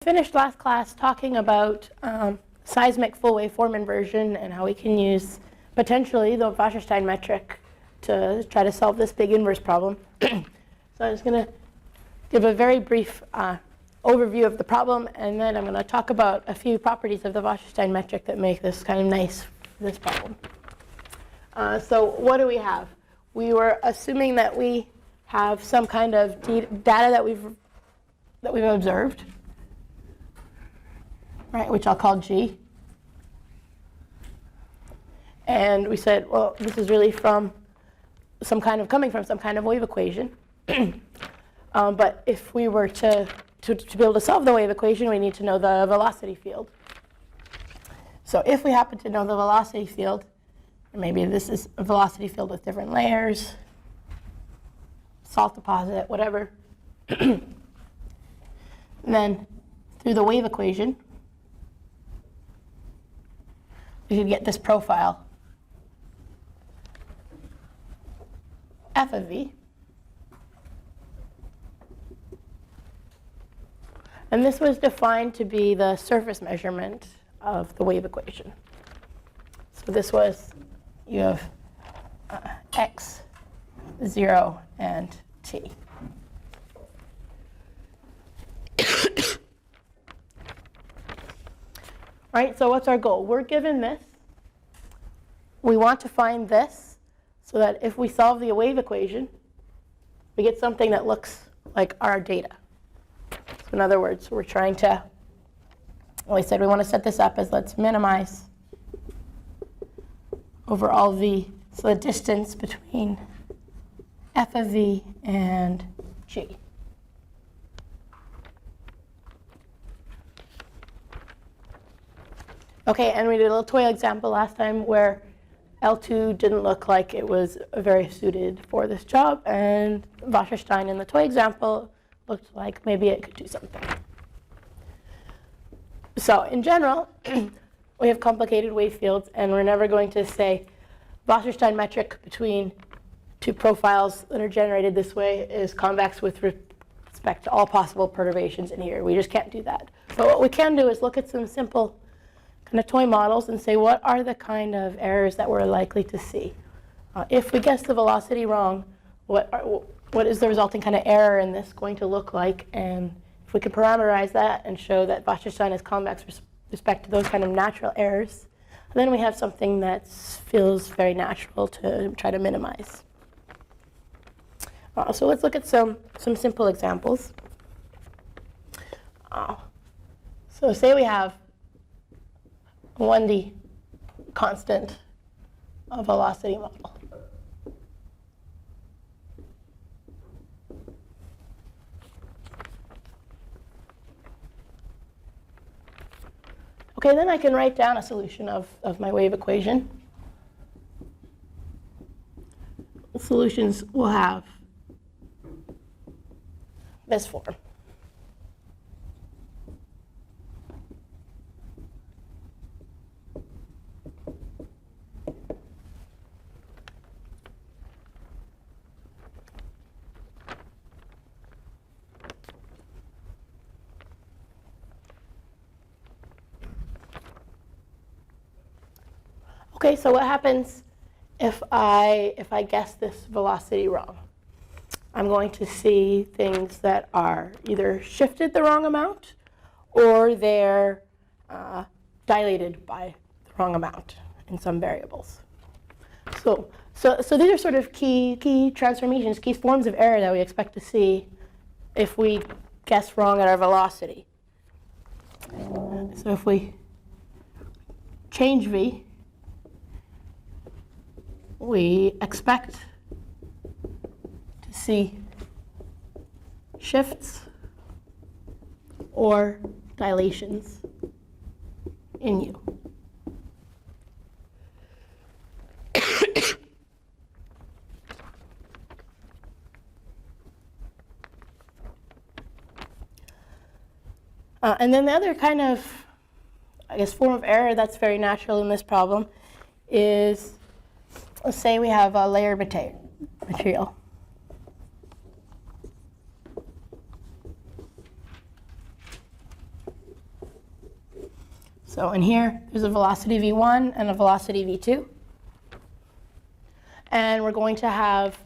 finished last class talking about seismic full waveform inversion and how we can use potentially the Wasserstein metric to try to solve this big inverse problem. So I'm just going to give a very brief overview of the problem, and then I'm going to talk about a few properties of the Wasserstein metric that make this kind of nice for this problem. So what do we have? We were assuming that we have some kind of data that we've observed, right, which I'll call G. And we said, well, this is really from coming from some kind of wave equation. But if we were to be able to solve the wave equation, we need to know the velocity field. So if we happen to know the velocity field, and maybe this is a velocity field with different layers, salt deposit, whatever, then through the wave equation, we could get this profile f of v. And this was defined to be the surface measurement of the wave equation. So this was, you have x, 0, and t. Right, so what's our goal? We're given this. We want to find this so that if we solve the wave equation, we get something that looks like our data. So in other words, we're trying to, well, we said we want to set this up as let's minimize over all v, so the distance between f of v and g. Okay, and we did a little toy example last time where L2 didn't look like it was very suited for this job, and Wasserstein in the toy example looked like maybe it could do something. So in general, we have complicated wave fields, and we're never going to say Wasserstein metric between two profiles that are generated this way is convex with respect to all possible perturbations in here. We just can't do that. But what we can do is look at some simple kind of toy models and say, what are the kind of errors that we're likely to see? If we guess the velocity wrong, what is the resulting kind of error in this going to look like? And if we can parameterize that and show that Wasserstein is convex with respect to those kind of natural errors, then we have something that feels very natural to try to minimize. So let's look at some simple examples. So say we have a 1D constant velocity model. Okay, then I can write down a solution of my wave equation. The solutions will have this form. Okay, so what happens if I guess this velocity wrong? I'm going to see things that are either shifted the wrong amount or they're dilated by the wrong amount in some variables. So these are sort of key transformations, key forms of error that we expect to see if we guess wrong at our velocity. So if we change v, we expect to see shifts or dilations in u. And then the other kind of, I guess, form of error that's very natural in this problem is, let's say we have a layered material. So in here, there's a velocity v1 and a velocity v2. And we're going to have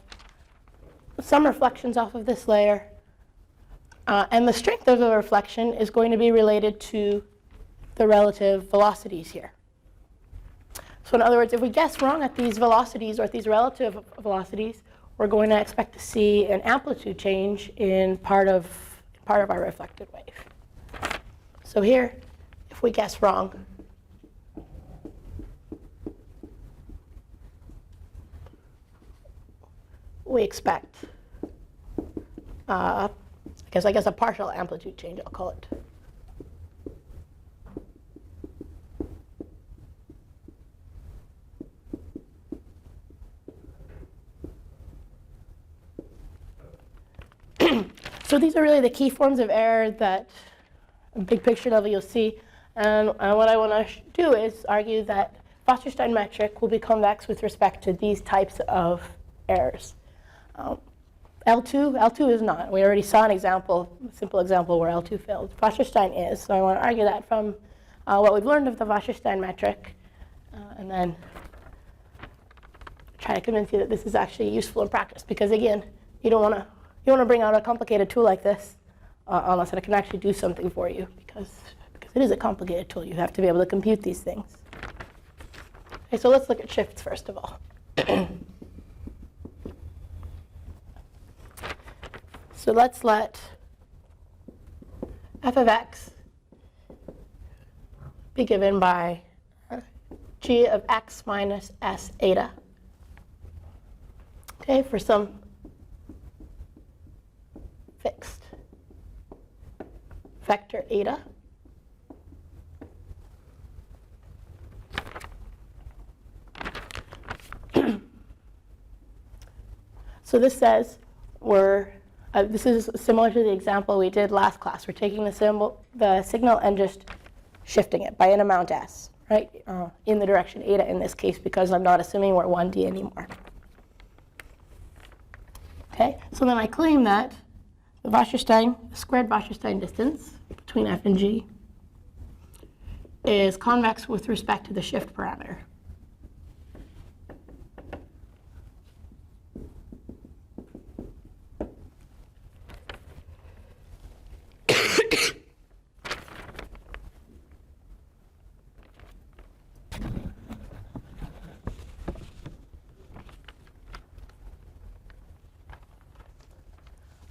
some reflections off of this layer. And the strength of the reflection is going to be related to the relative velocities here. So in other words, if we guess wrong at these velocities or at these relative velocities, we're going to expect to see an amplitude change in part of our reflected wave. So here, if we guess wrong, we expect, I guess a partial amplitude change, I'll call it. So these are really the key forms of error that, big picture level, you'll see. And what I want to do is argue that Wasserstein metric will be convex with respect to these types of errors. L2 is not. We already saw an example, a simple example where L2 failed. Wasserstein is. So I want to argue that from what we've learned of the Wasserstein metric, and then try to convince you that this is actually useful in practice. Because again, you don't want to bring out a complicated tool like this unless it can actually do something for you, because it is a complicated tool. You have to be able to compute these things. Okay, so let's look at shifts first of all. So let's let f of x be given by g of x minus s eta. Okay, for some fixed vector eta. So this says this is similar to the example we did last class. We're taking the signal and just shifting it by an amount s, right, in the direction eta in this case, because I'm not assuming we're 1D anymore. Okay, so then I claim that the squared Wasserstein distance between f and g is convex with respect to the shift parameter.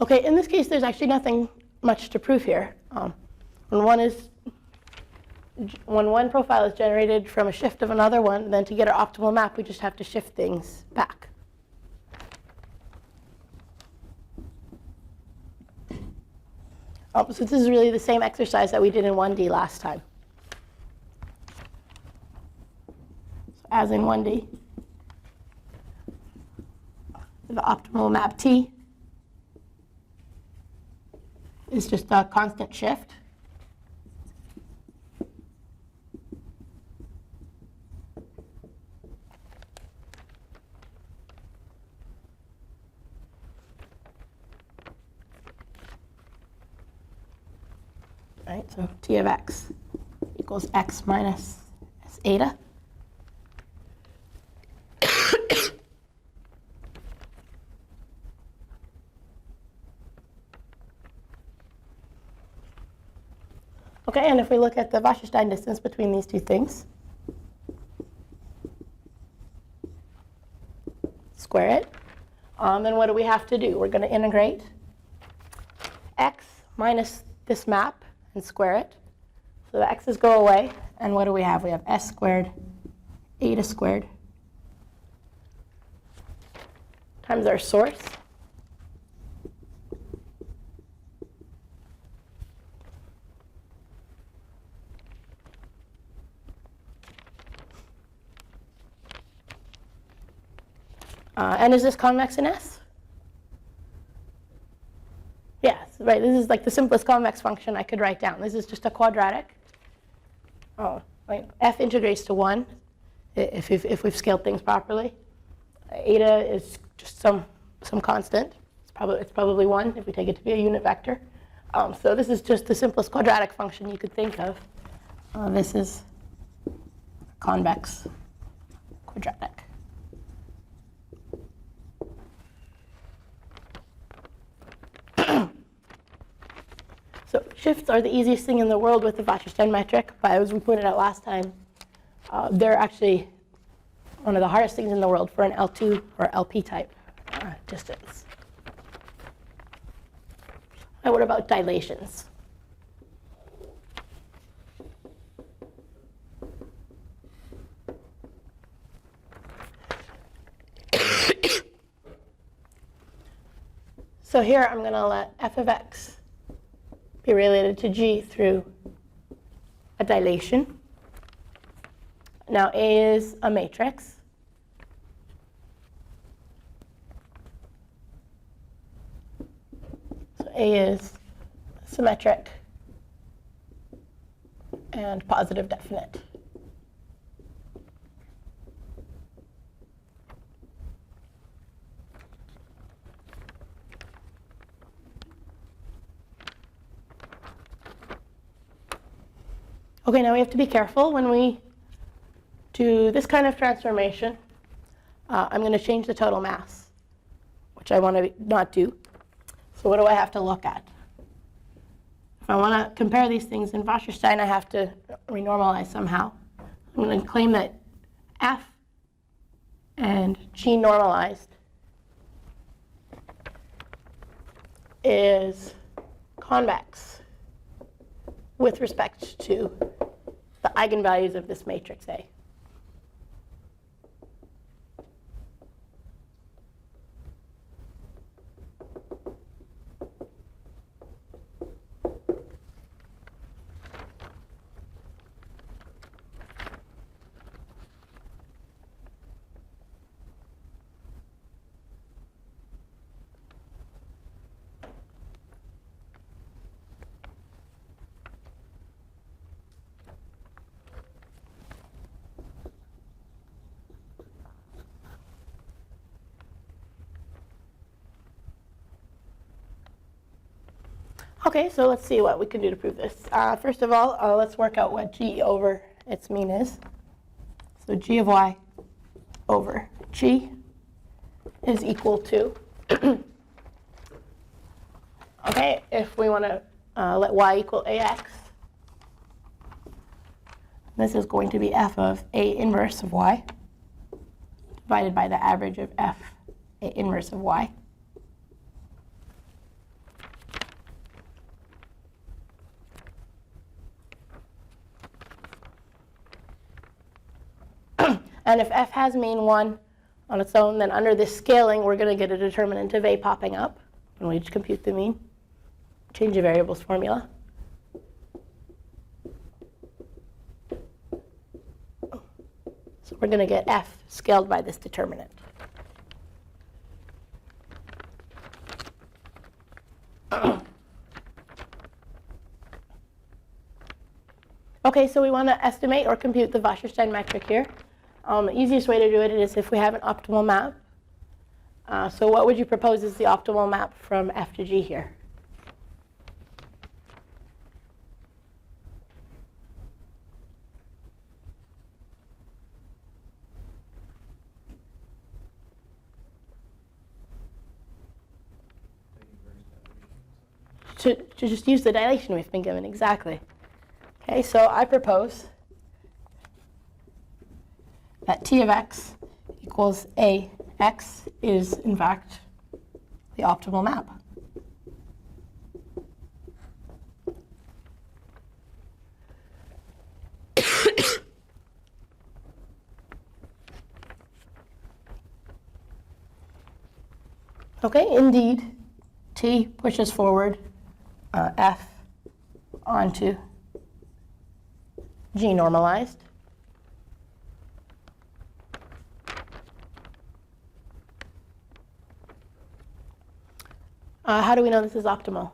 Okay, in this case, there's actually nothing much to prove here. When one profile is generated from a shift of another one, then to get our optimal map, we just have to shift things back. So this is really the same exercise that we did in 1D last time. So as in 1D, the optimal map T is just a constant shift. Right, so T of x equals x minus s eta. Okay, and if we look at the Wasserstein distance between these two things, square it, then what do we have to do? We're going to integrate x minus this map and square it. So the x's go away, and what do we have? We have s squared eta squared times our source and is this convex in S? Yes, right. This is like the simplest convex function I could write down. This is just a quadratic. Like f integrates to 1 if we've scaled things properly. Eta is just some constant. It's probably 1 if we take it to be a unit vector. So this is just the simplest quadratic function you could think of. This is convex quadratic. So shifts are the easiest thing in the world with the Wasserstein metric, but as we pointed out last time, they're actually one of the hardest things in the world for an L2 or LP type distance. And what about dilations? So here I'm going to let f of x be related to g through a dilation. Now A is a matrix. So A is symmetric and positive definite. Okay, now we have to be careful when we do this kind of transformation. I'm going to change the total mass, which I want to not do. So what do I have to look at? If I want to compare these things in Wasserstein, I have to renormalize somehow. I'm going to claim that F and G normalized is convex with respect to the eigenvalues of this matrix A. Okay, so let's see what we can do to prove this. First of all, let's work out what g over its mean is. So g of y over g is equal to, okay, if we want to let y equal ax, this is going to be f of a inverse of y divided by the average of f a inverse of y. And if f has mean 1 on its own, then under this scaling, we're going to get a determinant of a popping up when we compute the mean. Change the variables formula. So we're going to get f scaled by this determinant. Okay, so we want to estimate or compute the Wasserstein metric here. The easiest way to do it is if we have an optimal map. So what would you propose is the optimal map from F to G here? To just use the dilation we've been given, exactly. Okay, so I propose that T of x equals ax is, in fact, the optimal map. Okay, indeed, T pushes forward F onto G normalized. How do we know this is optimal?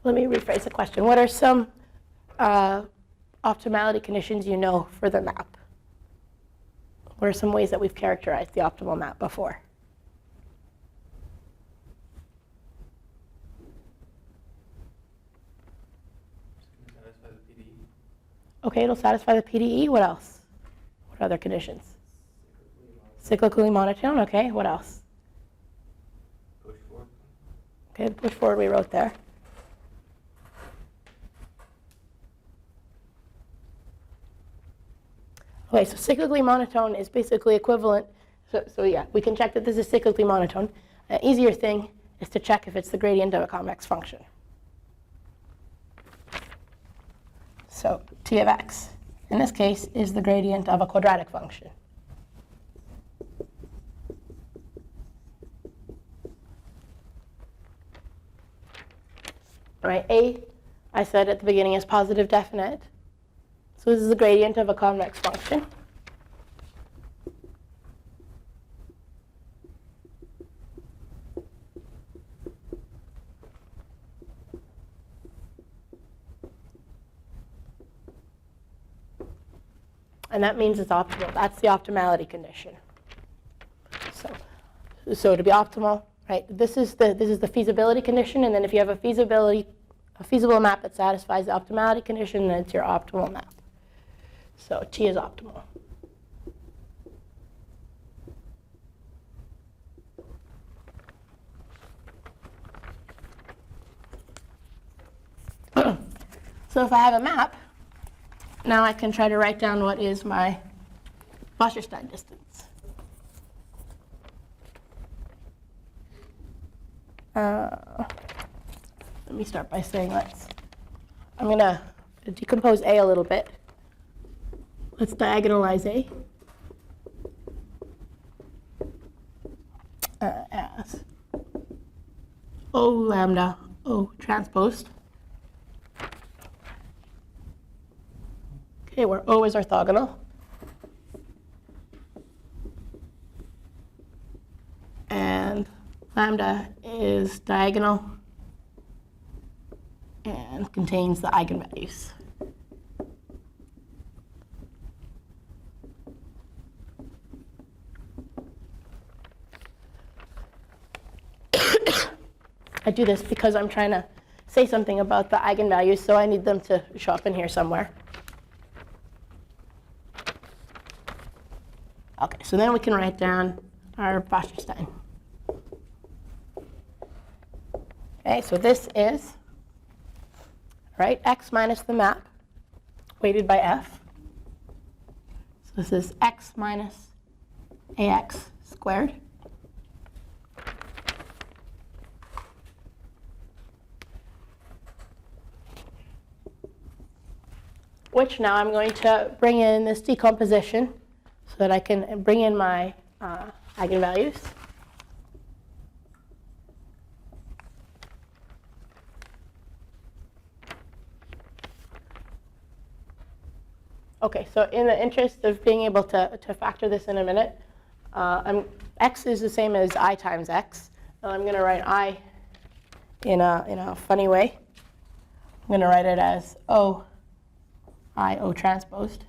let me rephrase the question. What are some optimality conditions you know for the map? What are some ways that we've characterized the optimal map before? Satisfy the PDE. Okay, it'll satisfy the PDE. What else? What other conditions? Cyclically monotone. Okay, what else? Push forward. Okay, the push forward we wrote there. Okay, so cyclically monotone is basically equivalent. So yeah, we can check that this is cyclically monotone. An easier thing is to check if it's the gradient of a convex function. So t of x, in this case, is the gradient of a quadratic function. All right, a, I said at the beginning, is positive definite. So this is the gradient of a convex function. And that means it's optimal. That's the optimality condition. So to be optimal, right? This is the feasibility condition, and then if you have a feasible map that satisfies the optimality condition, then it's your optimal map. So T is optimal. So if I have a map, now I can try to write down what is my Wasserstein distance. Let me start by saying I'm going to decompose A a little bit. Let's diagonalize A as O lambda O transposed. Okay, where O is orthogonal. And lambda is diagonal and contains the eigenvalues. I do this because I'm trying to say something about the eigenvalues, so I need them to show up in here somewhere. Okay, so then we can write down our Wasserstein. Okay, so this is, right, x minus the map, weighted by f. So this is x minus ax squared. Which now I'm going to bring in this decomposition so that I can bring in my eigenvalues. Okay, so in the interest of being able to factor this in a minute, x is the same as I times x. And I'm going to write I in a funny way. I'm going to write it as O I O transposed.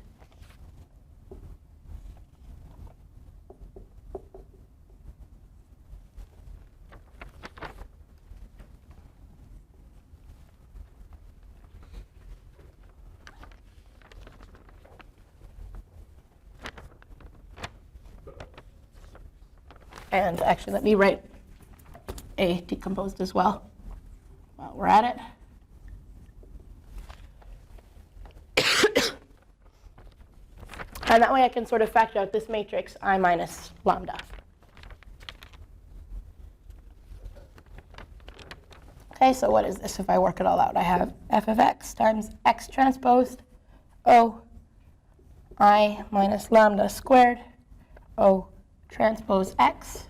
And actually, let me write A decomposed as well while we're at it. And that way I can sort of factor out this matrix I minus lambda. Okay, so what is this if I work it all out? I have f of x times x transposed O I minus lambda squared O transpose x.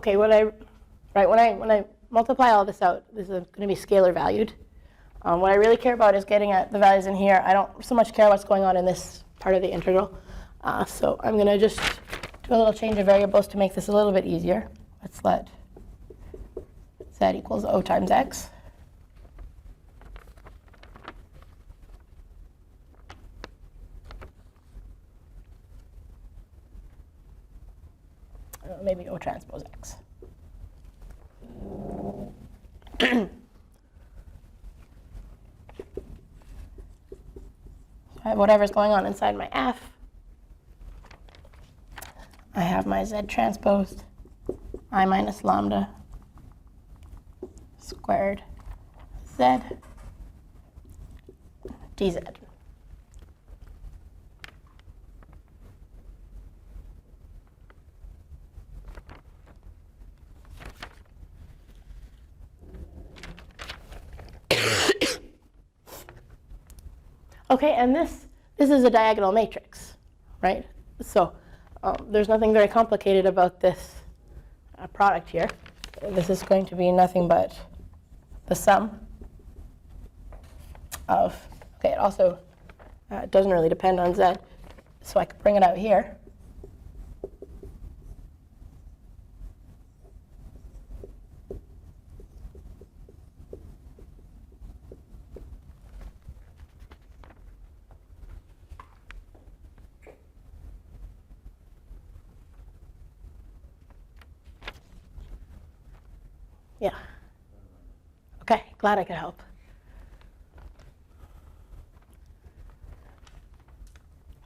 okay, when I multiply all this out, this is going to be scalar valued. What I really care about is getting at the values in here. I don't so much care what's going on in this part of the integral. So I'm going to just do a little change of variables to make this a little bit easier. Let's let z equals O times x. Maybe O transpose x. I have whatever's going on inside my f. I have my z transposed I minus lambda squared z dz. Okay, and this is a diagonal matrix, right? So there's nothing very complicated about this product here. This is going to be nothing but the sum of, okay, it also doesn't really depend on z, so I could bring it out here. Yeah. Okay, glad I could help.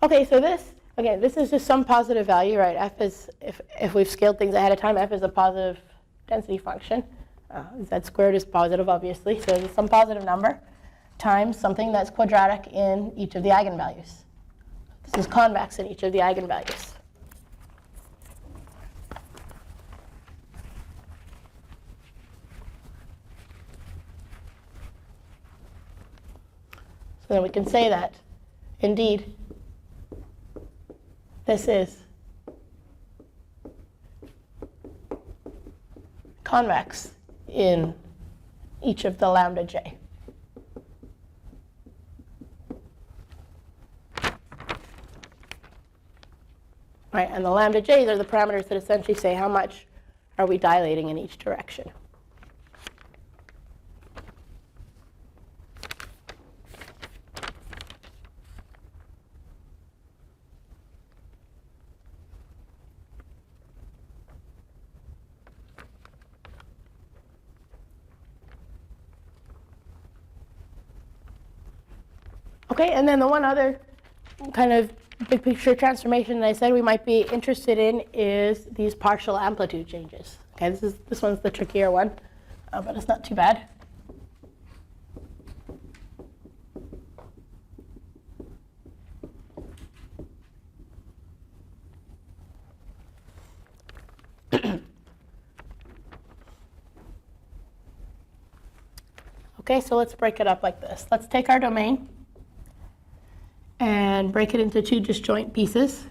Okay, so this is just some positive value, right? F is, if we've scaled things ahead of time, F is a positive density function. Z squared is positive, obviously, so it's some positive number times something that's quadratic in each of the eigenvalues. This is convex in each of the eigenvalues. So then we can say that, indeed, this is convex in each of the lambda j. Right, and the lambda j's are the parameters that essentially say how much are we dilating in each direction. Okay, and then the one other kind of big picture transformation that I said we might be interested in is these partial amplitude changes. Okay, this one's the trickier one, but it's not too bad. Okay, so let's break it up like this. Let's take our domain and break it into two disjoint pieces.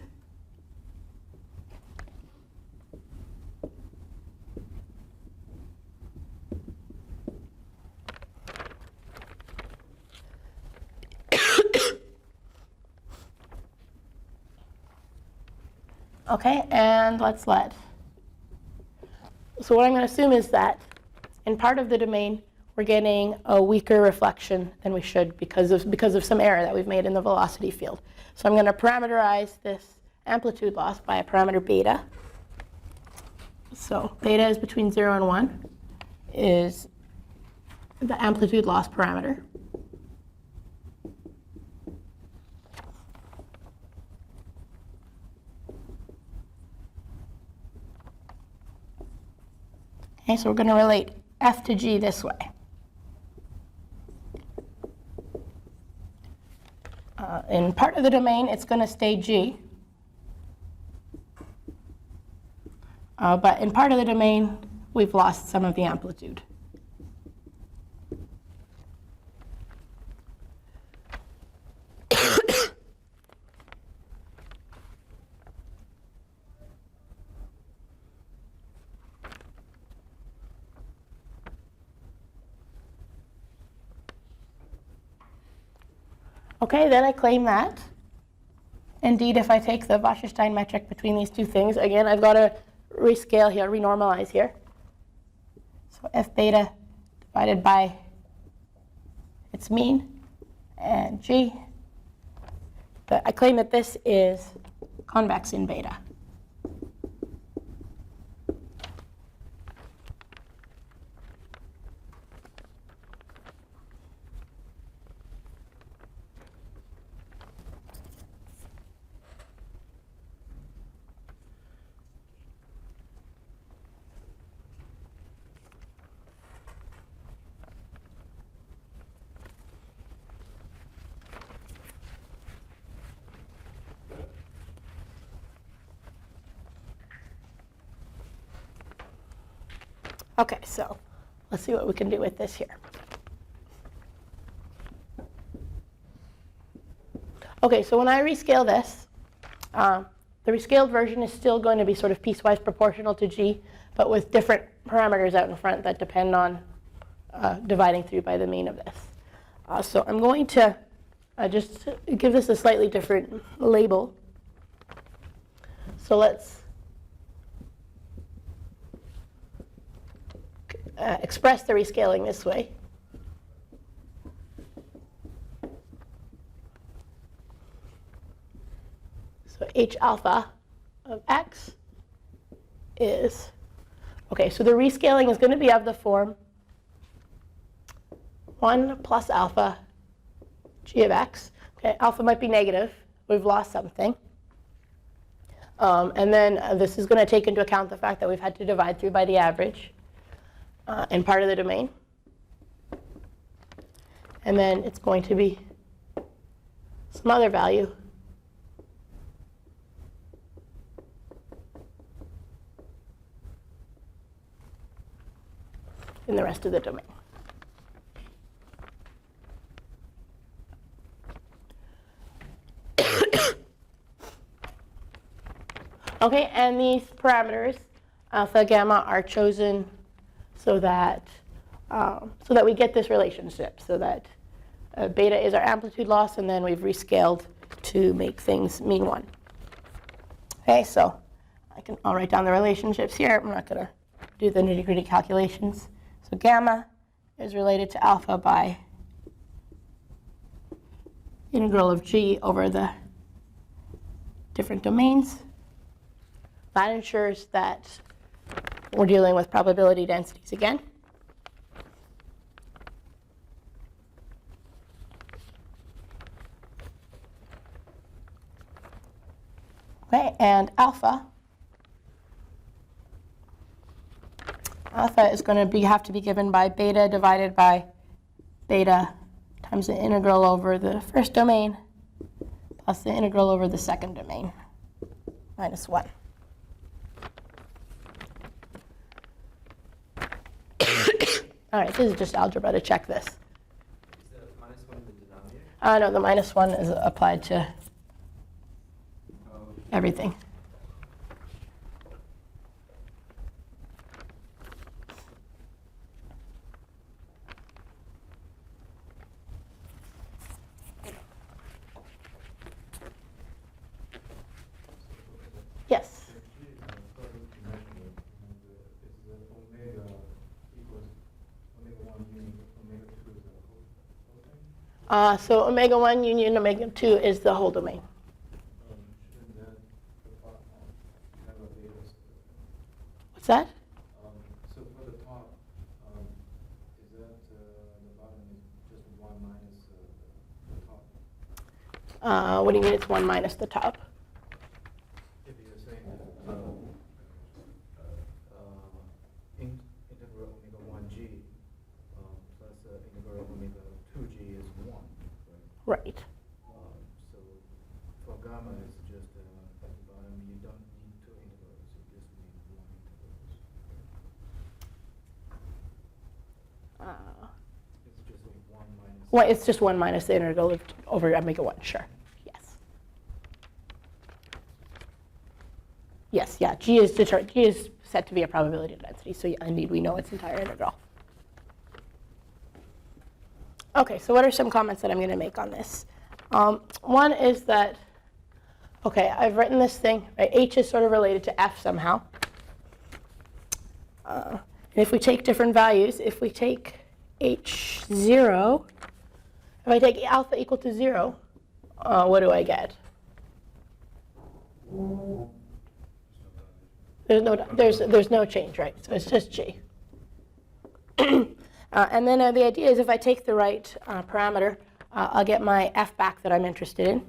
Okay, and let's let. So what I'm going to assume is that in part of the domain, we're getting a weaker reflection than we should because of some error that we've made in the velocity field. So I'm going to parameterize this amplitude loss by a parameter beta. So beta is between 0 and 1 is the amplitude loss parameter. Okay, so we're going to relate f to g this way. In part of the domain, it's going to stay g. But in part of the domain, we've lost some of the amplitude. Okay, then I claim that. Indeed, if I take the Wasserstein metric between these two things, again, I've got to rescale here, renormalize here. So f beta divided by its mean and g. But I claim that this is convex in beta. Okay, so let's see what we can do with this here. Okay, so when I rescale this, the rescaled version is still going to be sort of piecewise proportional to g, but with different parameters out in front that depend on dividing through by the mean of this. So I'm going to just give this a slightly different label. So let's express the rescaling this way. So h alpha of x is, okay, so the rescaling is going to be of the form 1 plus alpha g of x. Okay, alpha might be negative. We've lost something. And then this is going to take into account the fact that we've had to divide through by the average in part of the domain. And then it's going to be some other value in the rest of the domain. Okay, and these parameters, alpha, gamma, are chosen so that we get this relationship, so that beta is our amplitude loss, and then we've rescaled to make things mean 1. Okay, so I'll write down the relationships here. I'm not going to do the nitty-gritty calculations. So gamma is related to alpha by integral of g over the different domains. That ensures that we're dealing with probability densities again. Okay, and alpha is going to have to be given by beta divided by beta times the integral over the first domain plus the integral over the second domain minus 1. All right, this is just algebra to check this. Is the minus 1 in the denominator? No, the minus 1 is applied to everything. Yes. So omega 1 union omega 2 is the whole domain. What's that? So for the top, is that the bottom is just 1 minus the top? What do you mean it's 1 minus the top? If you're saying that integral omega 1g plus integral omega 2g is 1, right? Right. So for gamma, it's just at the bottom, you don't need 2 integrals, you just need 1 integral. It's just like 1 minus. Well, it's just 1 minus the integral over omega 1, sure. Yes. Yes, yeah, G is set to be a probability density, so yeah, indeed we know its entire integral. Okay, so what are some comments that I'm going to make on this? One is that, okay, I've written this thing, right? H is sort of related to F somehow. And if we take different values, if we take H0, if I take alpha equal to 0, what do I get? There's no change, right? So it's just G. And then the idea is if I take the right parameter, I'll get my F back that I'm interested in.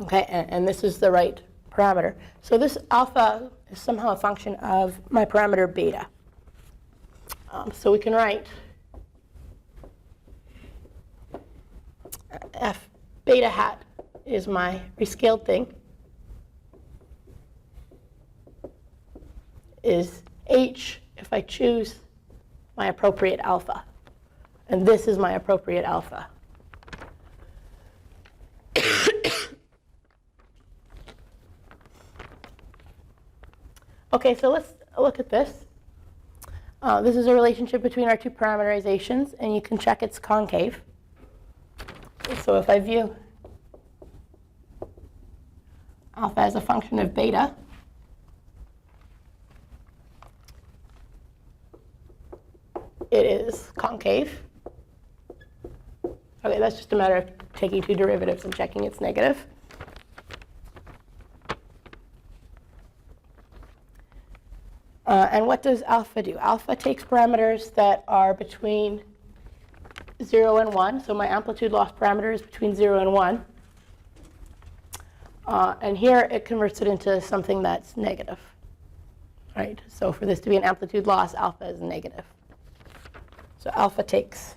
Okay, and this is the right parameter. So this alpha is somehow a function of my parameter beta. So we can write F beta hat is my rescaled thing, is H if I choose my appropriate alpha. And this is my appropriate alpha. Okay, so let's look at this. This is a relationship between our two parameterizations, and you can check it's concave. So if I view alpha as a function of beta, it is concave. Okay, that's just a matter of taking two derivatives and checking it's negative. And what does alpha do? Alpha takes parameters that are between 0 and 1. So my amplitude loss parameter is between 0 and 1. And here it converts it into something that's negative. Right? So for this to be an amplitude loss, alpha is negative. So alpha takes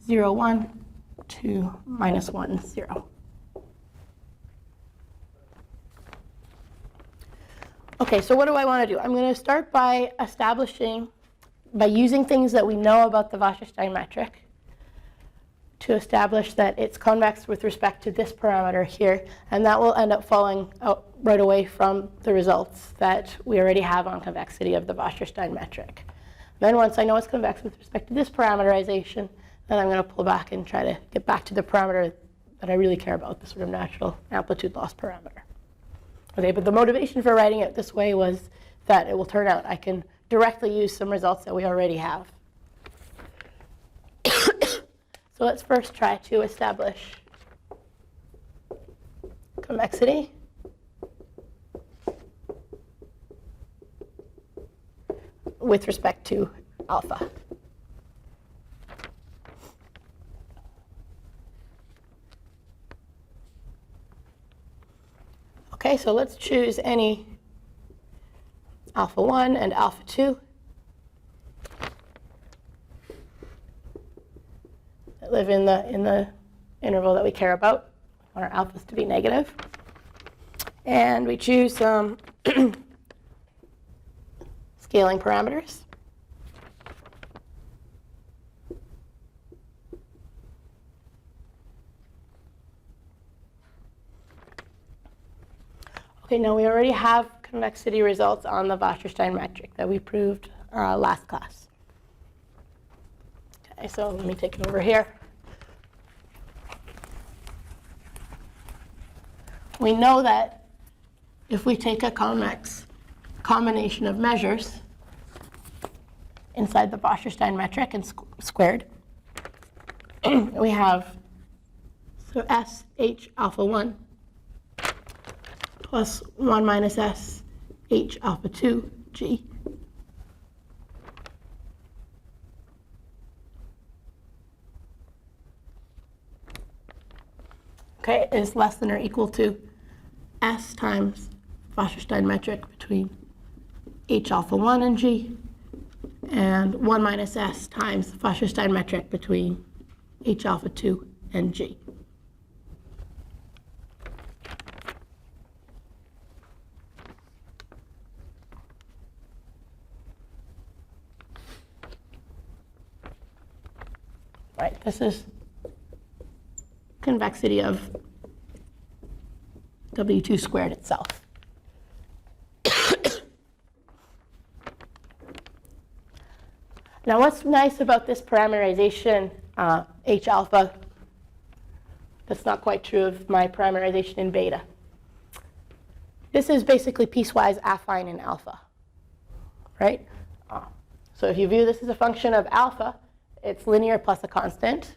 0, 1 to minus 1, 0. Okay, so what do I want to do? I'm going to start by using things that we know about the Wasserstein metric to establish that it's convex with respect to this parameter here, and that will end up falling out right away from the results that we already have on convexity of the Wasserstein metric. Then once I know it's convex with respect to this parameterization, then I'm going to pull back and try to get back to the parameter that I really care about, the sort of natural amplitude loss parameter. Okay, but the motivation for writing it this way was that it will turn out I can directly use some results that we already have. So let's first try to establish convexity. With respect to alpha. Okay, so let's choose any alpha 1 and alpha 2 that live in the interval that we care about. We want our alphas to be negative. And we choose some scaling parameters. Okay, now we already have convexity results on the Wasserstein metric that we proved last class. Okay, so let me take it over here. We know that if we take a convex combination of measures inside the Wasserstein metric and squared, we have so S H alpha 1 plus 1 minus S H alpha 2 G. Okay, is less than or equal to S times Wasserstein metric between H alpha 1 and G, and 1 minus S times Wasserstein metric between H alpha 2 and G. Right, this is convexity of W2 squared itself. Now what's nice about this parameterization, H alpha, that's not quite true of my parameterization in beta. This is basically piecewise affine in alpha, right? So if you view this as a function of alpha, it's linear plus a constant.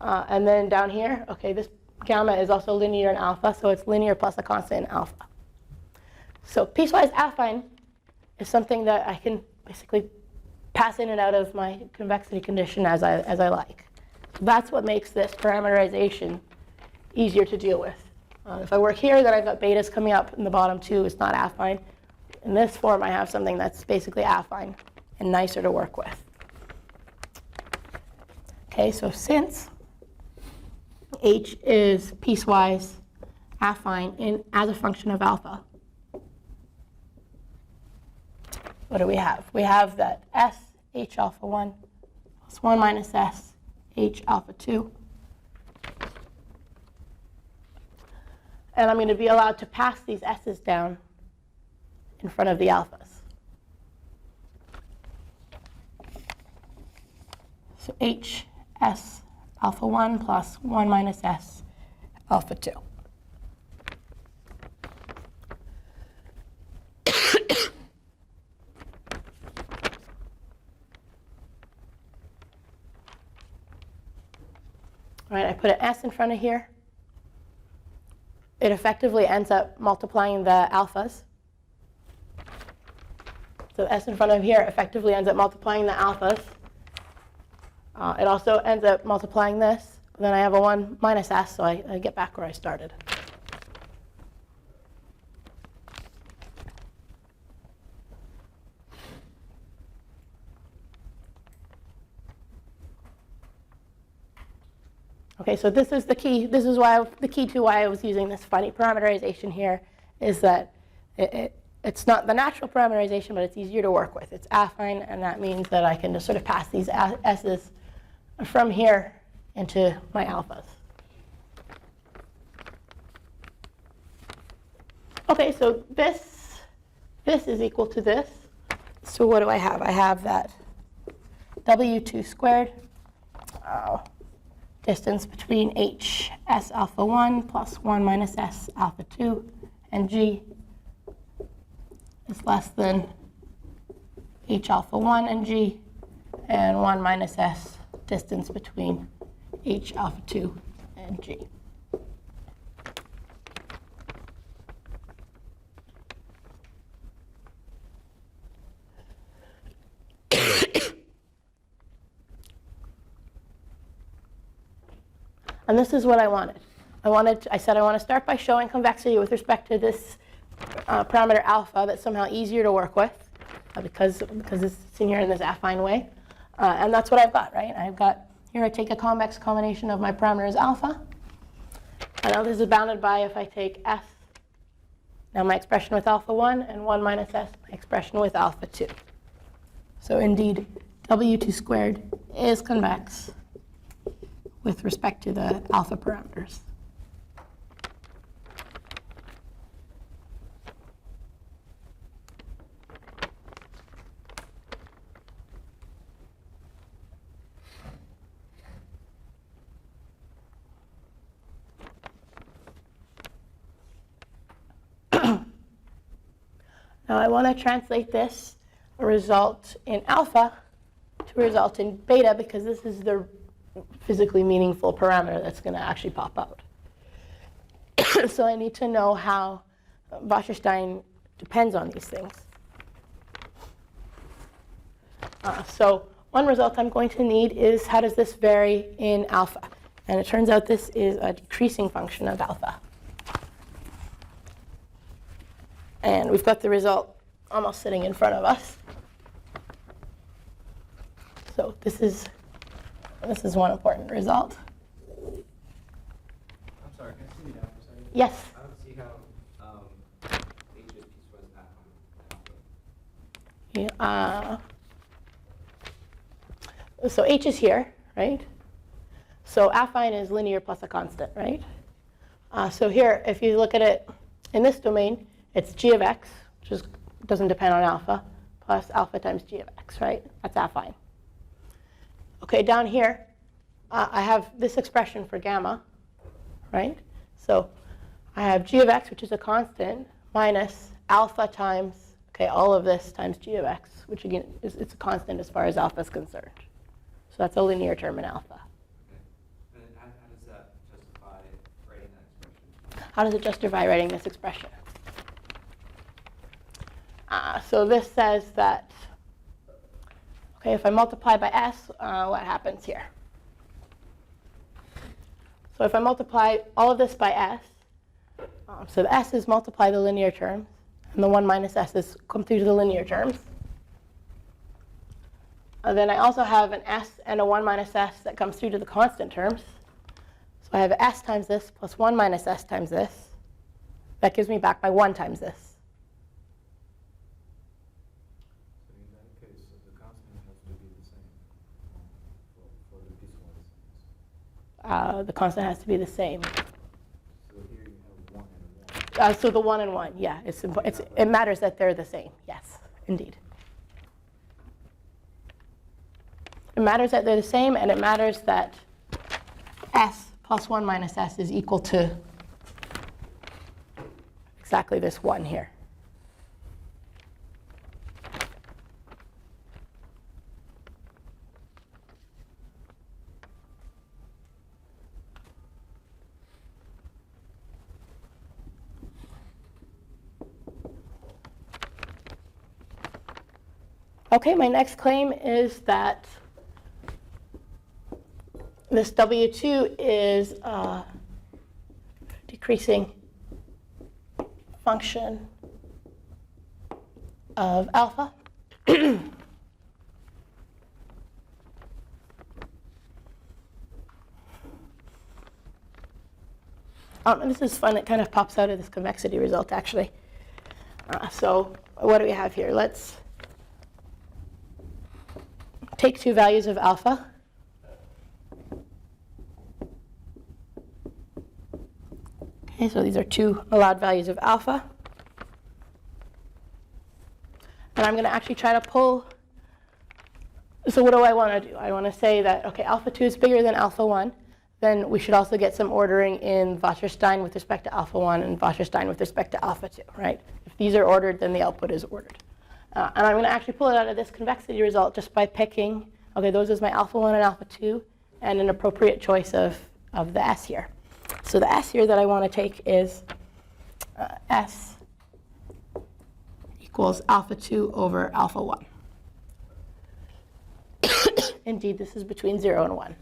And then down here, okay, this gamma is also linear in alpha, so it's linear plus a constant in alpha. So piecewise affine is something that I can basically pass in and out of my convexity condition as I like. So that's what makes this parameterization easier to deal with. If I work here, then I've got betas coming up in the bottom too. It's not affine. In this form, I have something that's basically affine and nicer to work with. Okay, so since H is piecewise affine as a function of alpha, what do we have? We have that S H alpha 1 plus 1 minus S H alpha 2. And I'm going to be allowed to pass these S's down in front of the alphas. So H S alpha 1 plus 1 minus S alpha 2. All right, I put an S in front of here. It effectively ends up multiplying the alphas. So S in front of here effectively ends up multiplying the alphas. It also ends up multiplying this. Then I have a 1 minus S, so I get back where I started. Okay, so this is the key. This is why the key to why I was using this funny parameterization here is that it's not the natural parameterization, but it's easier to work with. It's affine, and that means that I can just sort of pass these S's from here into my alphas. Okay, so this is equal to this. So what do I have? I have that W2 squared. Distance between H S alpha 1 plus 1 minus S alpha 2 and G is less than H alpha 1 and G and 1 minus S distance between H alpha 2 and G. And this is what I wanted. I said I want to start by showing convexity with respect to this parameter alpha that's somehow easier to work with because it's in here in this affine way. And that's what I've got, right? I've got, here I take a convex combination of my parameters alpha. And now this is bounded by if I take S, now my expression with alpha 1, and 1 minus S, my expression with alpha 2. So indeed, W2 squared is convex with respect to the alpha parameters. Now I want to translate this result in alpha to result in beta because this is the physically meaningful parameter that's going to actually pop out. So I need to know how Wasserstein depends on these things. So one result I'm going to need is how does this vary in alpha? And it turns out this is a decreasing function of alpha. And we've got the result almost sitting in front of us. So this is one important result. I'm sorry, can I see that for a second? Yes? I don't see how H is piecewise alpha. Yeah, so H is here, right? So affine is linear plus a constant, right? So here, if you look at it in this domain, it's g of x, which doesn't depend on alpha, plus alpha times g of x, right? That's affine. Okay, down here, I have this expression for gamma, right? So I have g of x, which is a constant, minus alpha times, okay, all of this times g of x, which again, it's a constant as far as alpha is concerned. So that's a linear term in alpha. Okay. And then how does that justify writing that expression? How does it justify writing this expression? So this says that, okay, if I multiply by s, what happens here? So if I multiply all of this by s, so the s's multiply the linear terms, and the 1 minus s's come through to the linear terms. And then I also have an s and a 1 minus s that comes through to the constant terms. So I have s times this plus 1 minus s times this. That gives me back my 1 times this. So in that case, the constant has to be the same for the piecewise. The constant has to be the same. So here you have 1 and 1. So the 1 and 1, yeah, it matters that they're the same. Yes, indeed. It matters that they're the same, and it matters that s plus 1 minus s is equal to exactly this 1 here. Okay, my next claim is that this W2 is a decreasing function of alpha. This is fun. It kind of pops out of this convexity result, actually. So what do we have here? Let's take two values of alpha. Okay, so these are two allowed values of alpha. And I'm going to actually try to pull. So what do I want to do? I want to say that, okay, alpha 2 is bigger than alpha 1. Then we should also get some ordering in Wasserstein with respect to alpha 1 and Wasserstein with respect to alpha 2, right? If these are ordered, then the output is ordered. And I'm going to actually pull it out of this convexity result just by picking, okay, those is my alpha 1 and alpha 2, and an appropriate choice of the S here. So the S here that I want to take is S equals alpha 2 over alpha 1. Indeed, this is between 0 and 1.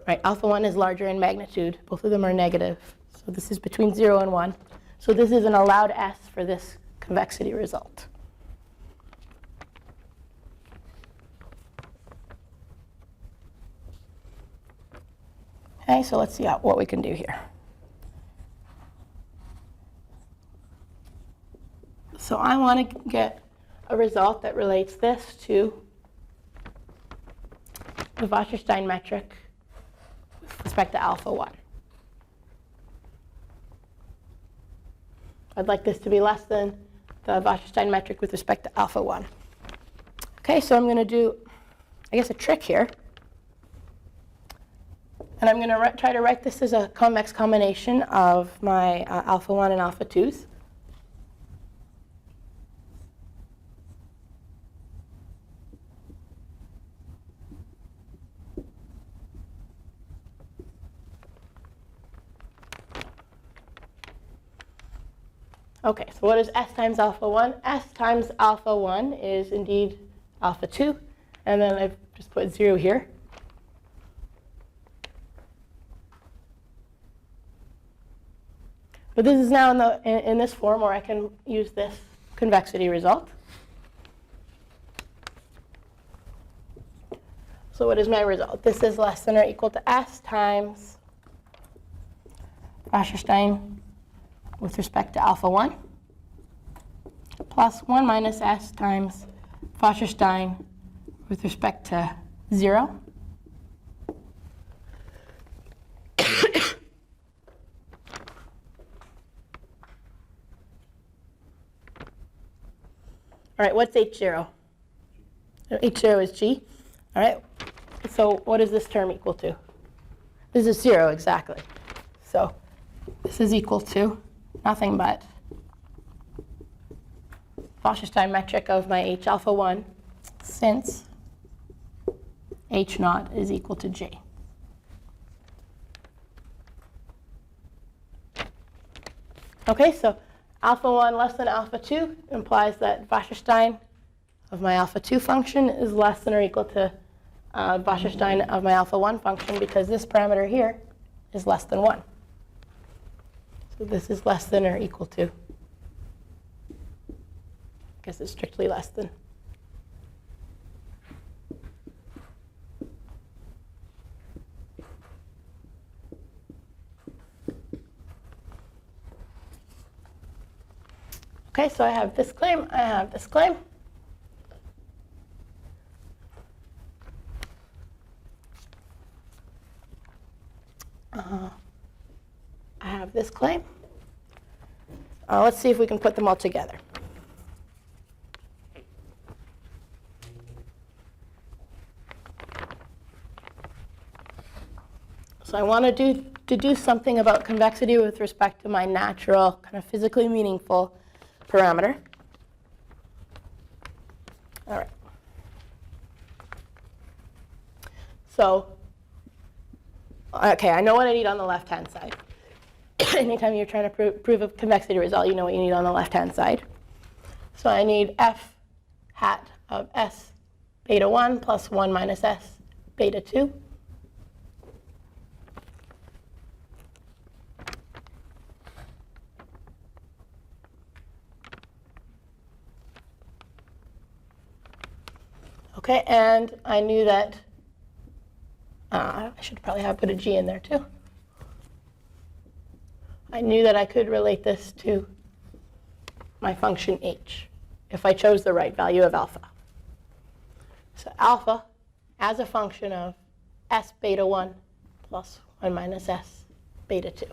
Right, alpha 1 is larger in magnitude. Both of them are negative. So this is between 0 and 1. So this is an allowed S for this convexity result. Okay, so let's see what we can do here. So I want to get a result that relates this to the Wasserstein metric with respect to alpha 1. I'd like this to be less than the Wasserstein metric with respect to alpha 1. Okay, so I'm going to do, I guess, a trick here. And I'm going to try to write this as a convex combination of my alpha 1 and alpha 2s. Okay, so what is S times alpha 1? S times alpha 1 is indeed alpha 2. And then I've just put 0 here. But this is now in this form where I can use this convexity result. So what is my result? This is less than or equal to S times Wasserstein with respect to alpha 1 plus 1 minus S times Wasserstein with respect to 0. right, what's H0? H0 is G. All right, so what is this term equal to? This is 0, exactly. So this is equal to nothing but Wasserstein metric of my H alpha 1 since H naught is equal to J. Okay, so alpha 1 less than alpha 2 implies that Wasserstein of my alpha 2 function is less than or equal to Wasserstein of my alpha 1 function, because this parameter here is less than 1. So this is less than or equal to. I guess it's strictly less than. Okay, so I have this claim, I have this claim. I have this claim. Let's see if we can put them all together. So I want to do something about convexity with respect to my natural, kind of physically meaningful parameter. All right. So, okay, I know what I need on the left-hand side. Anytime you're trying to prove a convexity result, you know what you need on the left-hand side. So I need f hat of s beta 1 plus 1 minus s beta 2. Okay, and I knew that, I should probably have put a g in there too. I knew that I could relate this to my function h if I chose the right value of alpha. So alpha as a function of s beta 1 plus 1 minus s beta 2.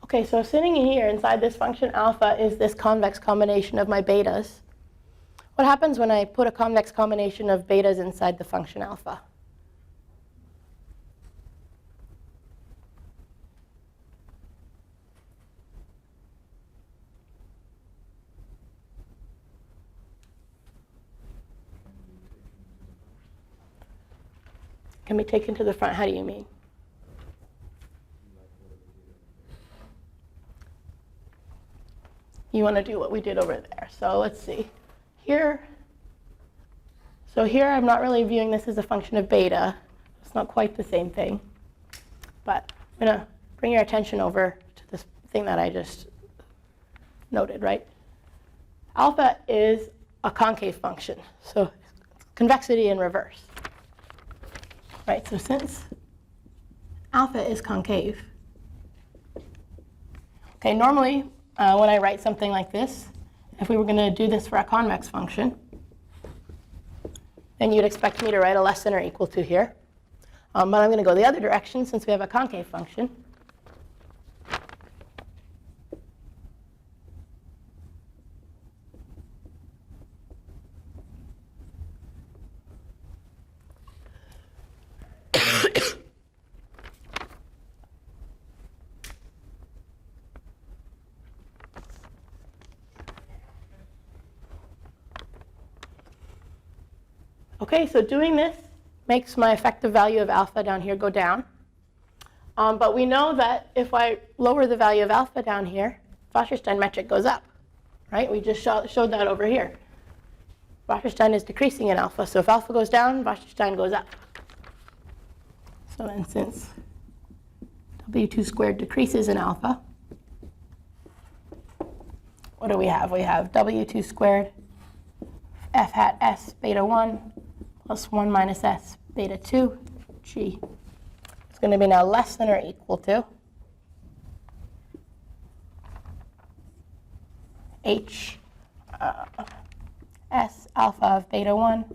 Okay, so sitting here inside this function alpha is this convex combination of my betas. What happens when I put a convex combination of betas inside the function alpha? Can be taken to the front. How do you mean? You want to do what we did over there. So let's see. Here, so here I'm not really viewing this as a function of beta. It's not quite the same thing. But I'm going to bring your attention over to this thing that I just noted, right? Alpha is a concave function. So convexity in reverse. Right, so since alpha is concave, okay, normally when I write something like this, if we were going to do this for a convex function, then you'd expect me to write a less than or equal to here. But I'm going to go the other direction since we have a concave function. Okay, so doing this makes my effective value of alpha down here go down. But we know that if I lower the value of alpha down here, Wasserstein metric goes up, right? We just showed that over here. Wasserstein is decreasing in alpha, so if alpha goes down, Wasserstein goes up. So then since W2 squared decreases in alpha, what do we have? We have W2 squared f hat s beta 1 plus 1 minus s beta 2 g. going to be now less than or equal to h s alpha of beta 1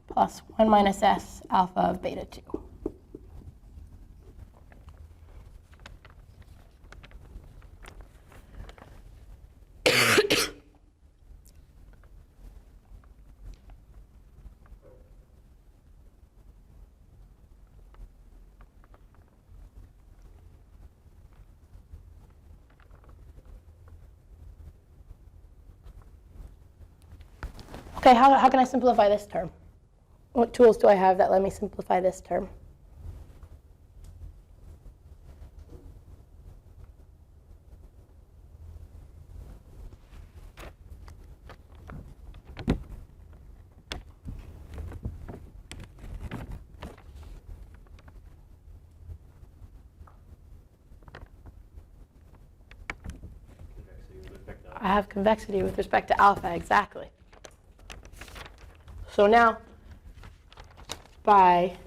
plus 1 minus s alpha of beta 2. Okay, how can I simplify this term? What tools do I have that let me simplify this term? I have convexity with respect to alpha, exactly. So now, by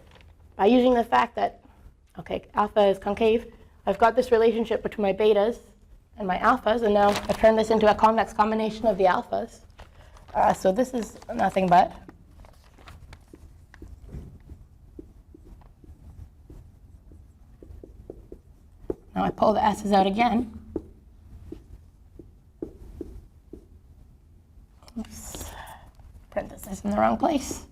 using the fact that, okay, alpha is concave, I've got this relationship between my betas and my alphas, and now I've turned this into a convex combination of the alphas. So this is nothing but now I pull the s's out again. Oops. Parenthesis in the wrong place.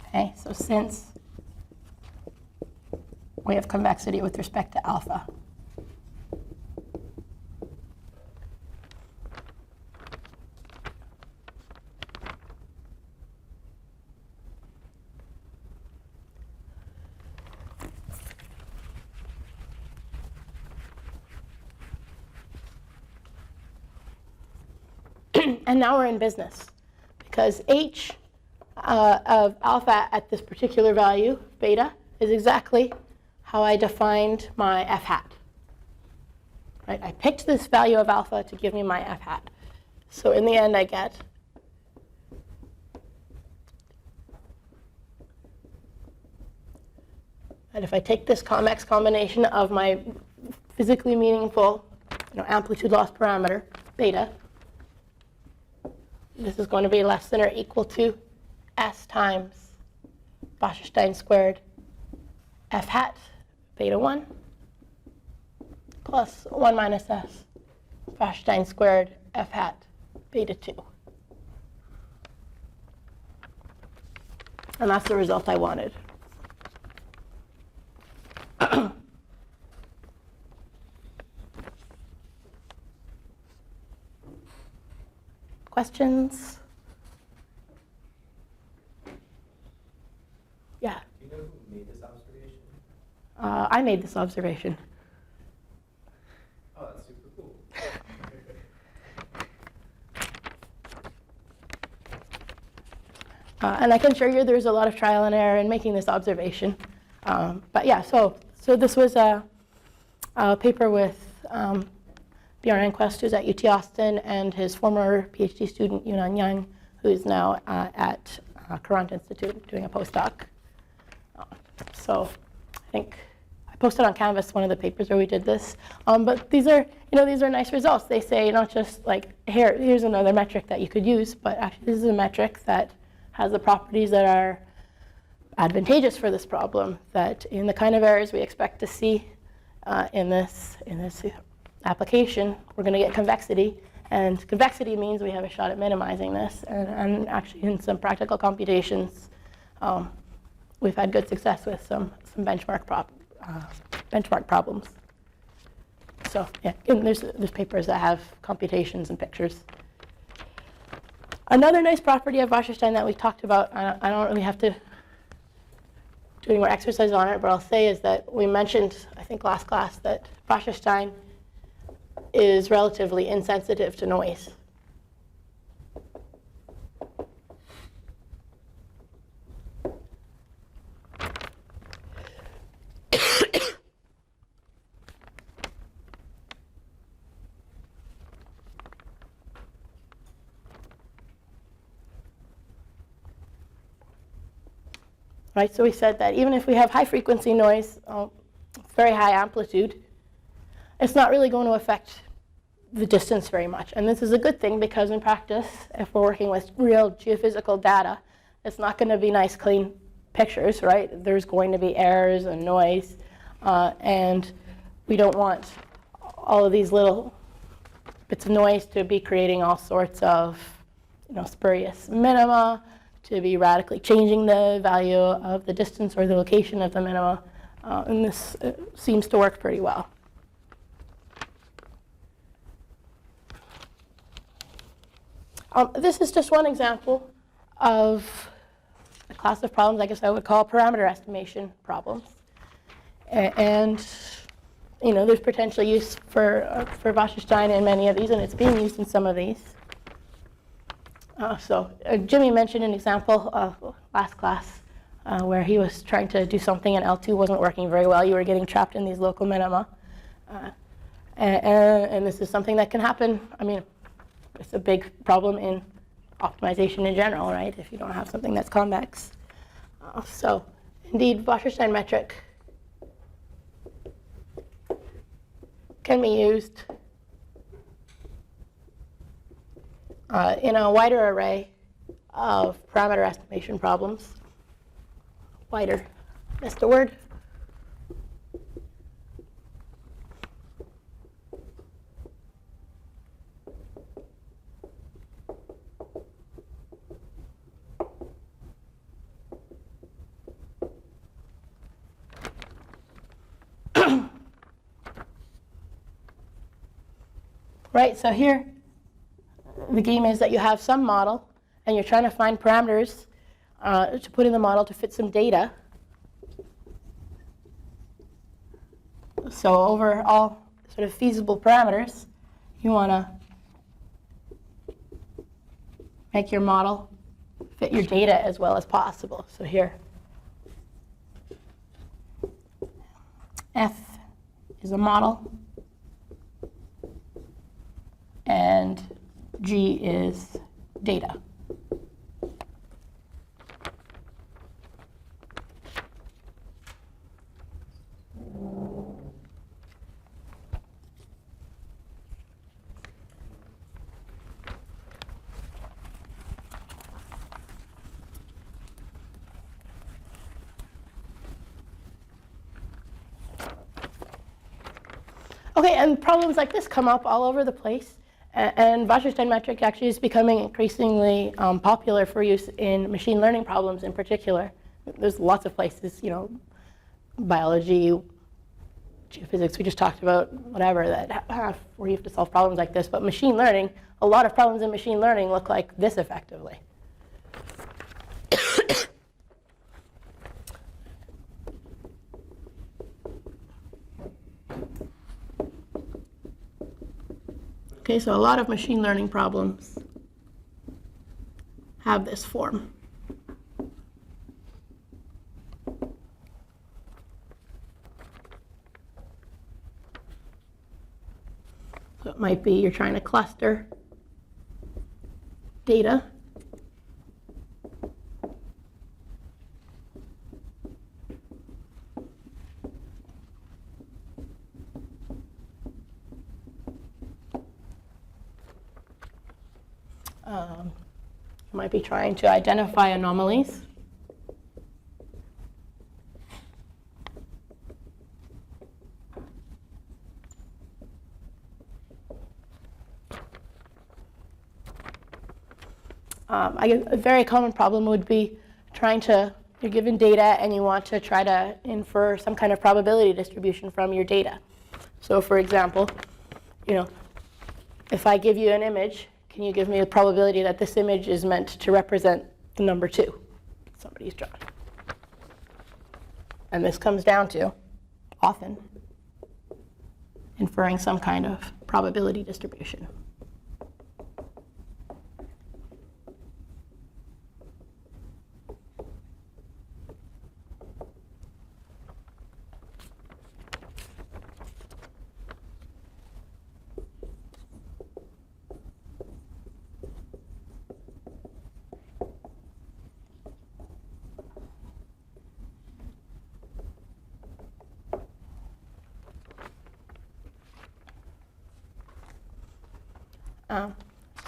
Okay, so since we have convexity with respect to alpha, and now we're in business, because h of alpha at this particular value, beta, is exactly how I defined my f hat. Right? I picked this value of alpha to give me my f hat. So in the end, I get that if I take this convex combination of my physically meaningful amplitude loss parameter, beta, this is going to be less than or equal to s times Wasserstein squared f hat beta 1 plus 1 minus s Wasserstein squared f hat beta 2. And that's the result I wanted. Questions? Yeah. Do you know who made this observation? I made this observation. Oh, that's super cool. And I can assure you there's a lot of trial and error in making this observation. But yeah, so this was a paper with Bjorn Enquist, who's at UT Austin, and his former PhD student, Yunan Yang, who is now at Courant Institute doing a postdoc. So I think I posted on Canvas one of the papers where we did this. But these are nice results. They say not just like, here's another metric that you could use, but actually this is a metric that has the properties that are advantageous for this problem, that in the kind of errors we expect to see in this application, we're going to get convexity. And convexity means we have a shot at minimizing this. And actually, in some practical computations, we've had good success with some benchmark problems. So yeah, and there's papers that have computations and pictures. Another nice property of Wasserstein that we talked about, I don't really have to do any more exercise on it, but I'll say is that we mentioned, I think last class, that Wasserstein is relatively insensitive to noise. right? So we said that even if we have high frequency noise, very high amplitude, it's not really going to affect the distance very much. And this is a good thing because in practice, if we're working with real geophysical data, it's not going to be nice, clean pictures, right? There's going to be errors and noise, and we don't want all of these little bits of noise to be creating all sorts of, spurious minima, to be radically changing the value of the distance or the location of the minima. And this seems to work pretty well. This is just one example of a class of problems I guess I would call parameter estimation problems. And there's potential use for Wasserstein in many of these, and it's being used in some of these. So Jimmy mentioned an example last class where he was trying to do something and L2 wasn't working very well. You were getting trapped in these local minima. And this is something that can happen. I mean, it's a big problem in optimization in general, right, if you don't have something that's convex. So indeed, Wasserstein metric can be used in a wider array of parameter estimation problems. Wider, missed a word. Right, so here, the game is that you have some model, and you're trying to find parameters to put in the model to fit some data. So over all sort of feasible parameters, you want to make your model fit your data as well as possible. So here, F is a model, and G is data. Okay, and problems like this come up all over the place. And Wasserstein metric actually is becoming increasingly popular for use in machine learning problems in particular. There's lots of places, biology, geophysics, we just talked about, whatever, that where you have to solve problems like this. But machine learning, a lot of problems in machine learning look like this effectively. Okay, so a lot of machine learning problems have this form. So it might be you're trying to cluster data. You might be trying to identify anomalies. I guess a very common problem would be you're given data and you want to try to infer some kind of probability distribution from your data. So for example, if I give you an image, can you give me a probability that this image is meant to represent the number 2 somebody's drawn? And this comes down to, often, inferring some kind of probability distribution.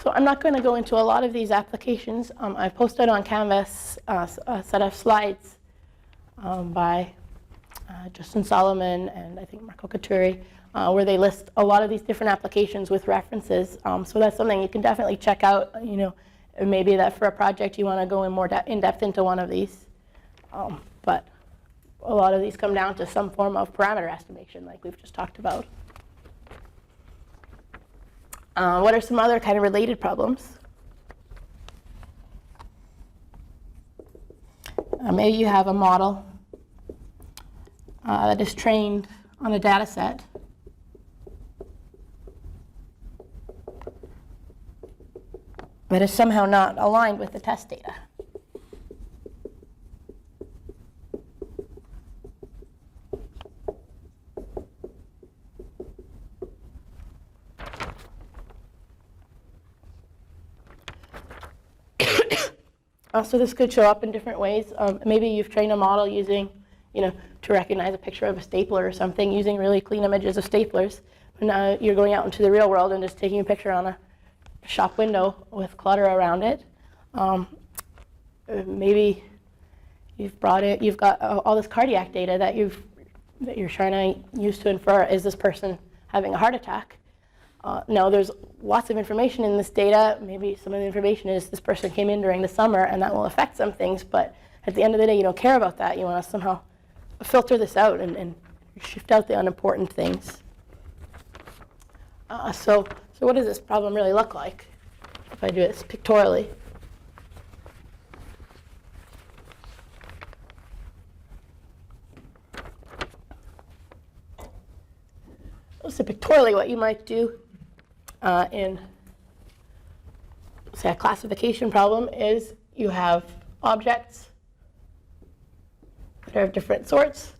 So I'm not going to go into a lot of these applications. I posted on Canvas a set of slides by Justin Solomon and I think Marco Caturi, where they list a lot of these different applications with references. So that's something you can definitely check out. You know, maybe that for a project you want to go in more in depth into one of these. But a lot of these come down to some form of parameter estimation, like we've just talked about. What are some other kind of related problems? Maybe you have a model that is trained on a data set. That is somehow not aligned with the test data. So this could show up in different ways. Maybe you've trained a model using, you know, to recognize a picture of a stapler or something, using really clean images of staplers. But now you're going out into the real world and just taking a picture on a shop window with clutter around it. Maybe you've got all this cardiac data that you're trying to use to infer, is this person having a heart attack? Now there's lots of information in this data. Maybe some of the information is this person came in during the summer and that will affect some things, but at the end of the day you don't care about that. You want to somehow filter this out and shift out the unimportant things. So what does this problem really look like if I do this pictorially? So pictorially what you might do in, say, a classification problem is you have objects that are of different sorts,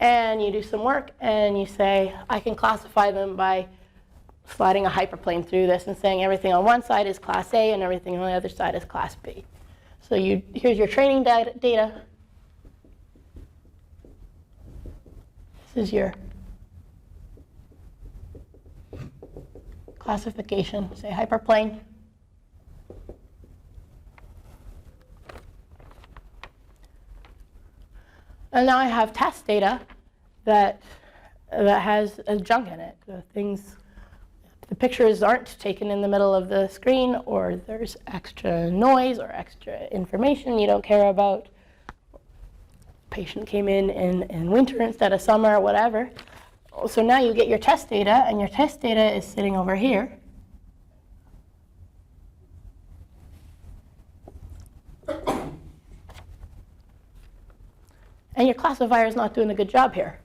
and you do some work, and you say, I can classify them by sliding a hyperplane through this and saying everything on one side is class A and everything on the other side is class B. So here's your training data. This is your classification, say hyperplane. And now I have test data that has junk in it. The pictures aren't taken in the middle of the screen, or there's extra noise or extra information you don't care about. Patient came in winter instead of summer, or whatever. So now you get your test data, and your test data is sitting over here. And your classifier is not doing a good job here.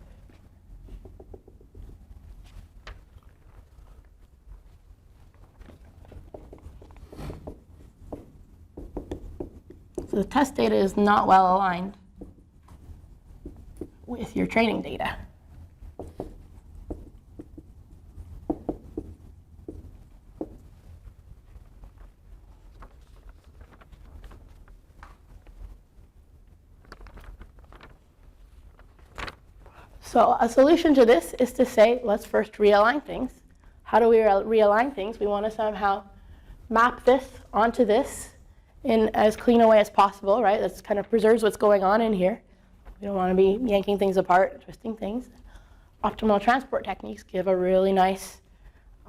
So the test data is not well aligned with your training data. So a solution to this is to say, let's first realign things. How do we realign things? We want to somehow map this onto this in as clean a way as possible, right? That kind of preserves what's going on in here. We don't want to be yanking things apart, twisting things. Optimal transport techniques give a really nice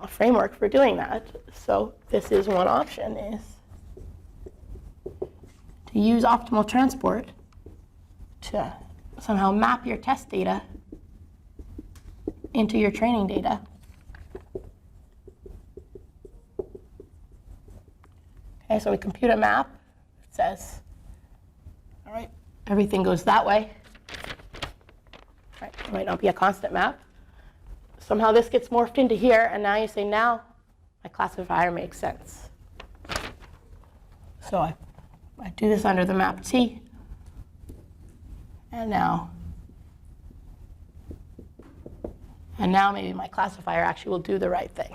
framework for doing that. So this is one option, is to use optimal transport to somehow map your test data into your training data. Okay, so we compute a map. It says, all right, everything goes that way. Right, it might not be a constant map. Somehow this gets morphed into here, and now you say, now my classifier makes sense. So I do this under the map T, and now maybe my classifier actually will do the right thing.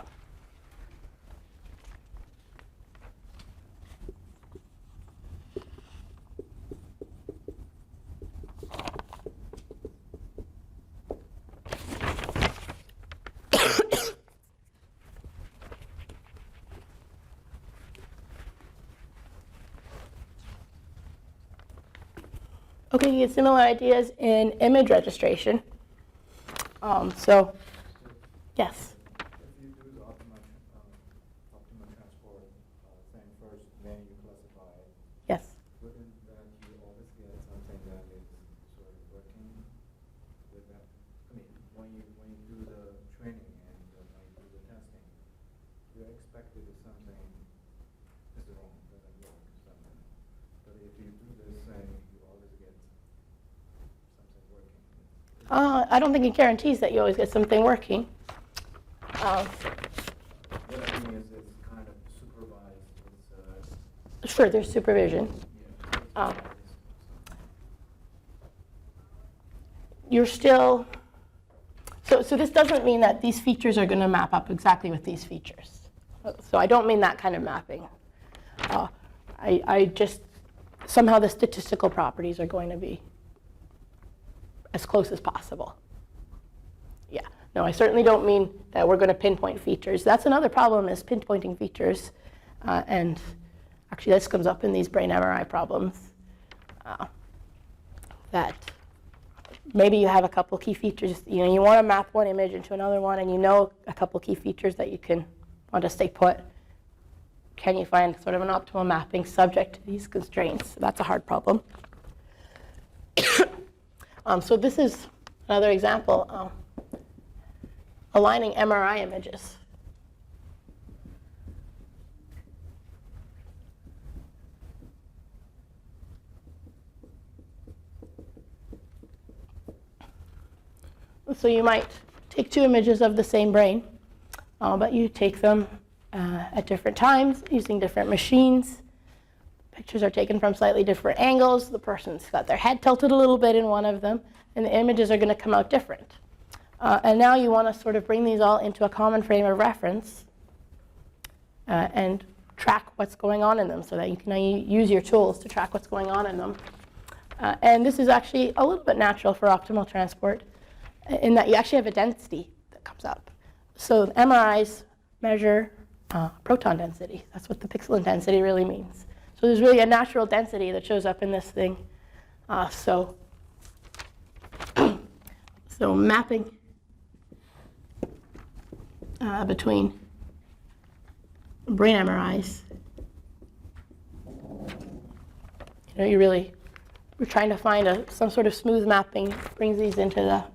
Okay, you get similar ideas in image registration. So, yes. If you do the optimal transport thing first, then you classify it, Yes. wouldn't that you always get something that is sort of working with that? I mean, when you do the training and when you do the testing, you're expected that something is wrong, doesn't work, something. But if you do this thing, you always get something working. I don't think it guarantees that you always get something working. What I mean is it's kind of supervised, it's, Sure, there's supervision. yeah. You're still, so this doesn't mean that these features are going to map up exactly with these features. So I don't mean that kind of mapping. I just, somehow the statistical properties are going to be as close as possible. Yeah, no, I certainly don't mean that we're going to pinpoint features. That's another problem, is pinpointing features. And actually this comes up in these brain MRI problems. That maybe you have a couple key features, you want to map one image into another one, and you know a couple key features that you want to stay put. Can you find sort of an optimal mapping subject to these constraints? That's a hard problem. So this is another example, aligning MRI images. So you might take two images of the same brain, but you take them at different times using different machines. Pictures are taken from slightly different angles. The person's got their head tilted a little bit in one of them, and the images are going to come out different. And now you want to sort of bring these all into a common frame of reference and track what's going on in them so that you can now use your tools to track what's going on in them. And this is actually a little bit natural for optimal transport in that you actually have a density that comes up. So MRIs measure proton density. That's what the pixel intensity really means. So there's really a natural density that shows up in this thing. So mapping between brain MRIs, we're trying to find some sort of smooth mapping, brings these into the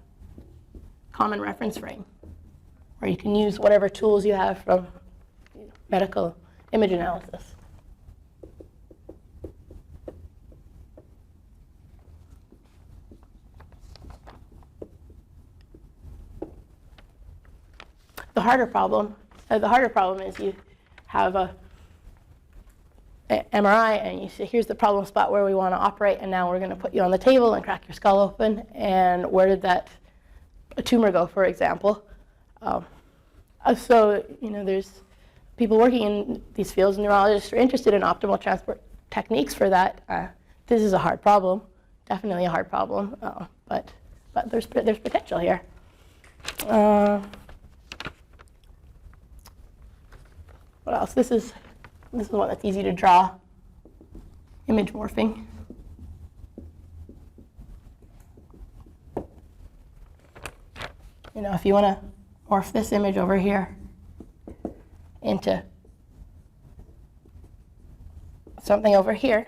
common reference frame, where you can use whatever tools you have from medical image analysis. The harder problem is you have a MRI and you say, here's the problem spot where we want to operate, and now we're going to put you on the table and crack your skull open, and where did that tumor go, for example? So there's people working in these fields, neurologists are interested in optimal transport techniques for that. This is a hard problem, definitely a hard problem, but there's potential here. What else? This is one that's easy to draw. Image morphing. If you want to morph this image over here into something over here,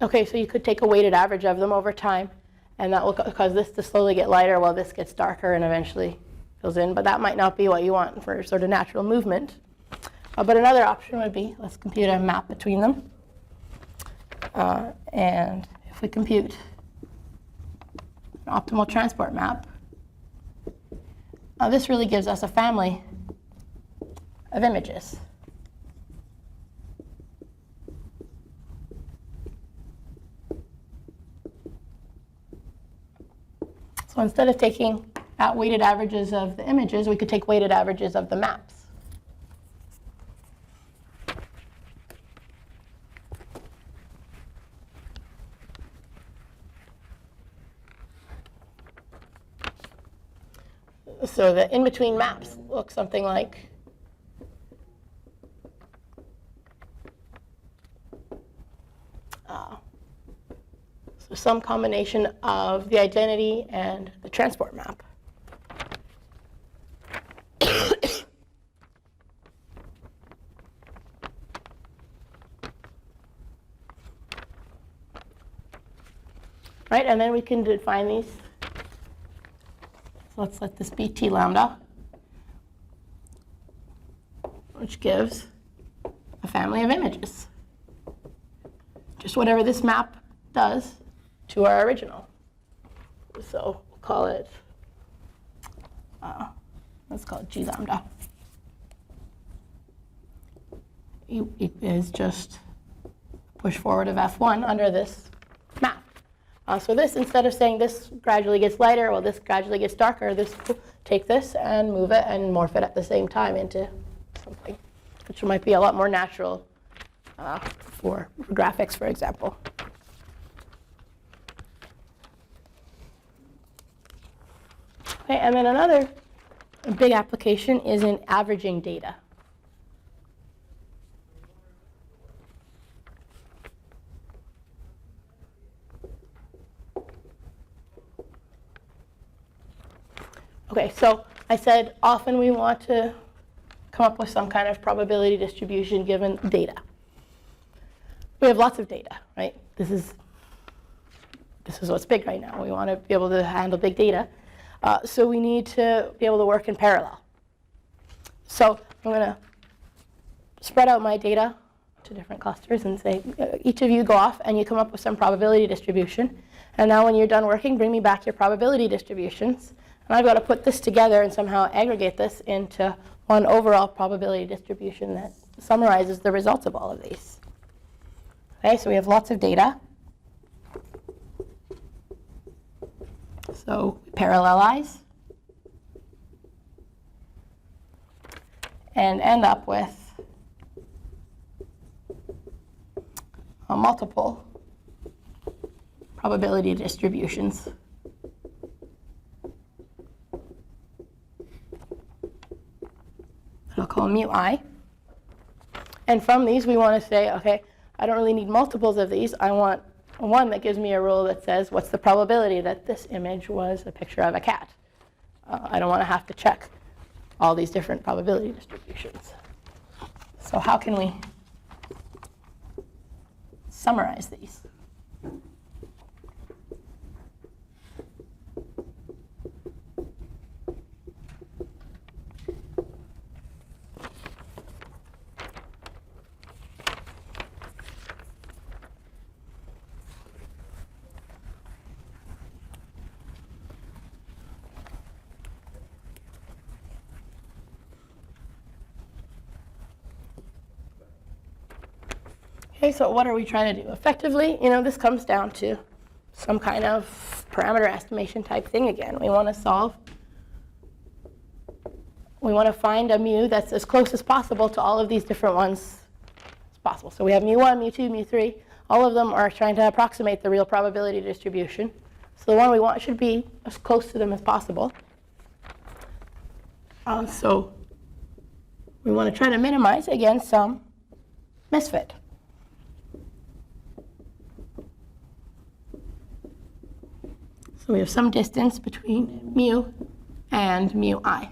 okay, so you could take a weighted average of them over time, and that will cause this to slowly get lighter while this gets darker and eventually fills in. But that might not be what you want for sort of natural movement. But another option would be, let's compute a map between them. And if we compute an optimal transport map, this really gives us a family of images. So instead of taking out weighted averages of the images, we could take weighted averages of the maps. So the in-between maps look something like so some combination of the identity and the transport map. Right, and then we can define these. So let's let this be T lambda, which gives a family of images. Just whatever this map does to our original. So we'll call it, let's call it G lambda. It is just push forward of F1 under this map. So this, instead of saying this gradually gets lighter, well, this gradually gets darker, this take this and move it and morph it at the same time into something, which might be a lot more natural for graphics, for example. Okay, and then another big application is in averaging data. Okay, so I said often we want to come up with some kind of probability distribution given data. We have lots of data, right? This is what's big right now. We want to be able to handle big data. So we need to be able to work in parallel. So I'm going to spread out my data to different clusters and say, each of you go off and you come up with some probability distribution. And now when you're done working, bring me back your probability distributions. And I've got to put this together and somehow aggregate this into one overall probability distribution that summarizes the results of all of these. Okay, so we have lots of data. So we parallelize and end up with multiple probability distributions. I'll call mu I. And from these, we want to say, okay, I don't really need multiples of these. I want one that gives me a rule that says, what's the probability that this image was a picture of a cat? I don't want to have to check all these different probability distributions. So how can we summarize these? Okay, so what are we trying to do? Effectively, this comes down to some kind of parameter estimation type thing again. We want to find a mu that's as close as possible to all of these different ones as possible. So we have mu1, mu2, mu3. All of them are trying to approximate the real probability distribution. So the one we want should be as close to them as possible. So we want to try to minimize, again, some misfit. So we have some distance between mu and mu I.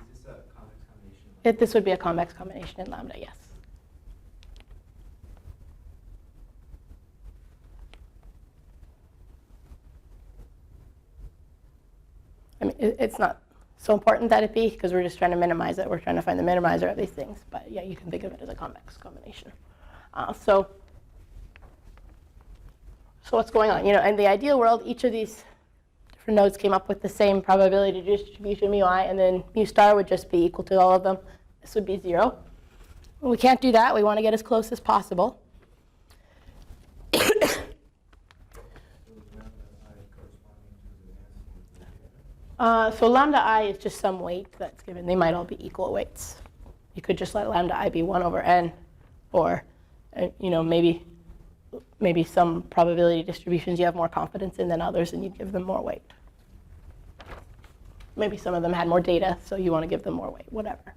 Is this a convex combination? This would be a convex combination in lambda, yes. I mean, it's not so important that it be, because we're just trying to minimize it. We're trying to find the minimizer of these things. But yeah, you can think of it as a convex combination. So what's going on? In the ideal world, each of these different nodes came up with the same probability distribution mu I, and then mu star would just be equal to all of them. This would be 0. We can't do that. We want to get as close as possible. So lambda I is just some weight that's given. They might all be equal weights. You could just let lambda I be 1 over n, or maybe some probability distributions you have more confidence in than others, and you'd give them more weight. Maybe some of them had more data, so you want to give them more weight, whatever.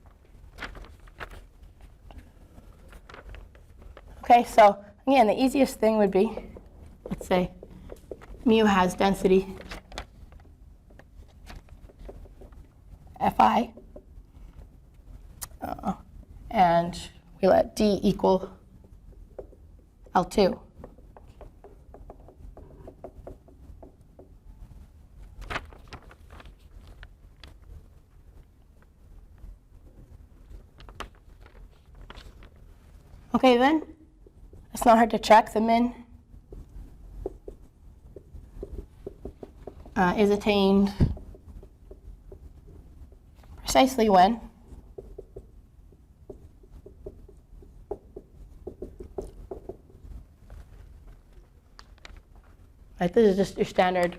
Okay, so again, the easiest thing would be, let's say, mu has density Fi, and we let D equal L2. Okay, then, it's not hard to check. The min is attained precisely when this is just your standard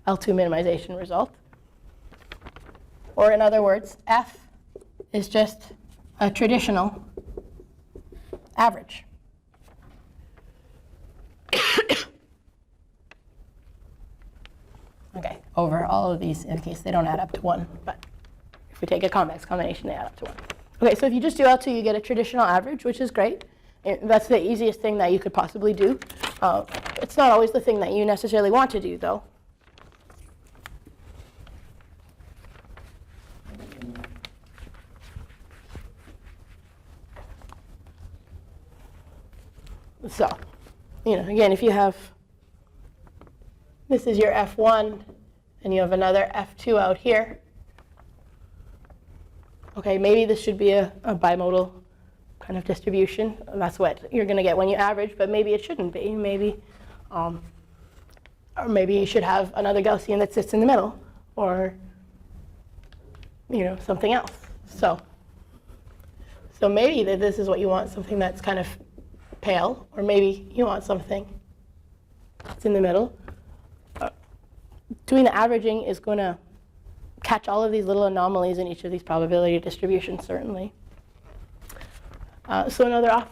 L2 minimization result. Or in other words, F is just a traditional average. Okay, over all of these, in case they don't add up to 1, but if we take a convex combination, they add up to 1. Okay, so if you just do L2, you get a traditional average, which is great. That's the easiest thing that you could possibly do. It's not always the thing that you necessarily want to do, though. So, again, if you have, this is your F1, and you have another F2 out here. Okay, maybe this should be a bimodal kind of distribution. That's what you're going to get when you average, but maybe it shouldn't be. Maybe, or maybe you should have another Gaussian that sits in the middle, or something else. So maybe this is what you want, something that's kind of pale, or maybe you want something that's in the middle. Doing the averaging is going to catch all of these little anomalies in each of these probability distributions, certainly. So another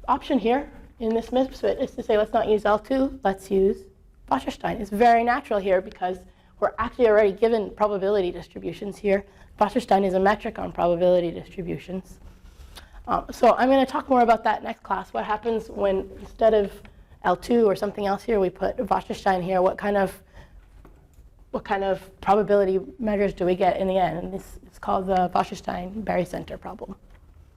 option here in this misfit is to say, let's not use L2, let's use Wasserstein. It's very natural here because we're actually already given probability distributions here. Wasserstein is a metric on probability distributions. So I'm going to talk more about that next class. What happens when instead of L2 or something else here, we put Wasserstein here? What kind of probability measures do we get in the end? And this is called the Wasserstein barycenter problem.